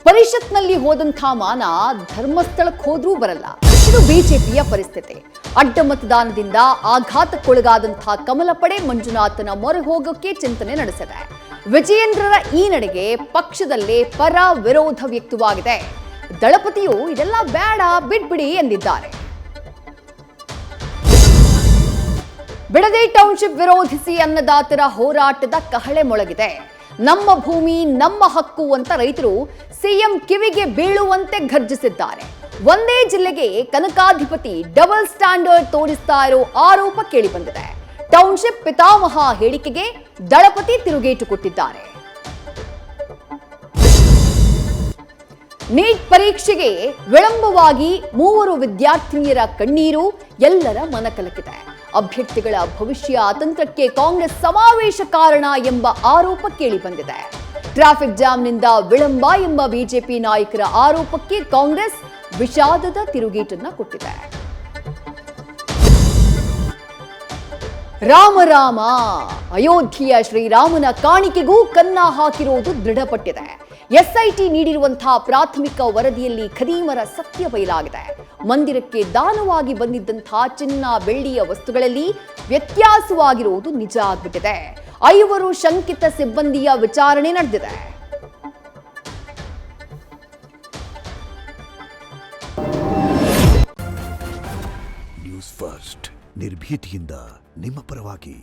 ಪರಿಷತ್ನಲ್ಲಿ ಹೋದಂಥ ಮಾನ ಧರ್ಮಸ್ಥಳಕ್ಕೆ ಹೋದ್ರೂ ಬರಲ್ಲ. ಇದು ಬಿಜೆಪಿಯ ಪರಿಸ್ಥಿತಿ. ಅಡ್ಡ ಮತದಾನದಿಂದ ಆಘಾತಕ್ಕೊಳಗಾದಂಥ ಕಮಲ ಪಡೆ ಮಂಜುನಾಥನ ಮೊರೆ ಹೋಗೋಕೆ ಚಿಂತನೆ ನಡೆಸಿದೆ. ವಿಜಯೇಂದ್ರರ ಈ ನಡೆಗೆ ಪಕ್ಷದಲ್ಲೇ ಪರ ವಿರೋಧ ವ್ಯಕ್ತವಾಗಿದೆ. ದಳಪತಿಯು ಇದೆಲ್ಲ ಬೇಡ ಬಿಡ್ಬಿಡಿ ಎಂದಿದ್ದಾರೆ. ಬಿಡದಿ ಟೌನ್ಶಿಪ್ ವಿರೋಧಿಸಿ ಅನ್ನದಾತರ ಹೋರಾಟದ ಕಹಳೆ ಮೊಳಗಿದೆ. ನಮ್ಮ ಭೂಮಿ ನಮ್ಮ ಹಕ್ಕು ಅಂತ ರೈತರು ಸಿಎಂ ಕಿವಿಗೆ ಬೀಳುವಂತೆ ಘರ್ಜಿಸಿದ್ದಾರೆ. ಒಂದೇ ಜಿಲ್ಲೆಗೆ ಕನಕಾಧಿಪತಿ ಡಬಲ್ ಸ್ಟ್ಯಾಂಡರ್ಡ್ ತೋರಿಸ್ತಾ ಇರೋ ಆರೋಪ ಕೇಳಿಬಂದಿದೆ. ಟೌನ್ಶಿಪ್ ಪಿತಾಮಹ ಹೇಳಿಕೆಗೆ ದಳಪತಿ ತಿರುಗೇಟು ಕೊಟ್ಟಿದ್ದಾರೆ. ನೀಟ್ ಪರೀಕ್ಷೆಗೆ ವಿಳಂಬವಾಗಿ 3 ವಿದ್ಯಾರ್ಥಿನಿಯರ ಕಣ್ಣೀರು ಎಲ್ಲರ ಮನಕಲಕಿದೆ. ಅಭ್ಯರ್ಥಿಗಳ ಭವಿಷ್ಯ ಅತಂತ್ರಕ್ಕೆ ಕಾಂಗ್ರೆಸ್ ಸಮಾವೇಶ ಕಾರಣ ಎಂಬ ಆರೋಪ ಕೇಳಿಬಂದಿದೆ. ಟ್ರಾಫಿಕ್ ಜಾಮ್ನಿಂದ ವಿಳಂಬ ಎಂಬ ಬಿಜೆಪಿ ನಾಯಕರ ಆರೋಪಕ್ಕೆ ಕಾಂಗ್ರೆಸ್ ವಿಷಾದದ ತಿರುಗೇಟನ್ನ ಕೊಟ್ಟಿದೆ. ರಾಮ ಅಯೋಧ್ಯೆಯ ಶ್ರೀರಾಮನ ಕಾಣಿಕೆಗೂ ಕನ್ನ ಹಾಕಿರುವುದು ದೃಢಪಟ್ಟಿದೆ. ಎಸ್ಐಟಿ ನೀಡಿರುವಂತಹ ಪ್ರಾಥಮಿಕ ವರದಿಯಲ್ಲಿ ಖದೀಮರ ಸತ್ಯ ಬಯಲಾಗಿದೆ. ಮಂದಿರಕ್ಕೆ ದಾನವಾಗಿ ಬಂದಿದ್ದಂತಹ ಚಿನ್ನ ಬೆಳ್ಳಿಯ ವಸ್ತುಗಳಲ್ಲಿ ವ್ಯತ್ಯಾಸವಾಗಿರುವುದು ನಿಜ ಆಗ್ಬಿಟ್ಟಿದೆ. 5 ಶಂಕಿತ ಸಿಬ್ಬಂದಿಯ ವಿಚಾರಣೆ ನಡೆದಿದೆ. ನ್ಯೂಸ್ ಫಸ್ಟ್ ನಿರ್ಭೀತಿಯಿಂದ ನಿಮ್ಮ ಪರವಾಗಿ.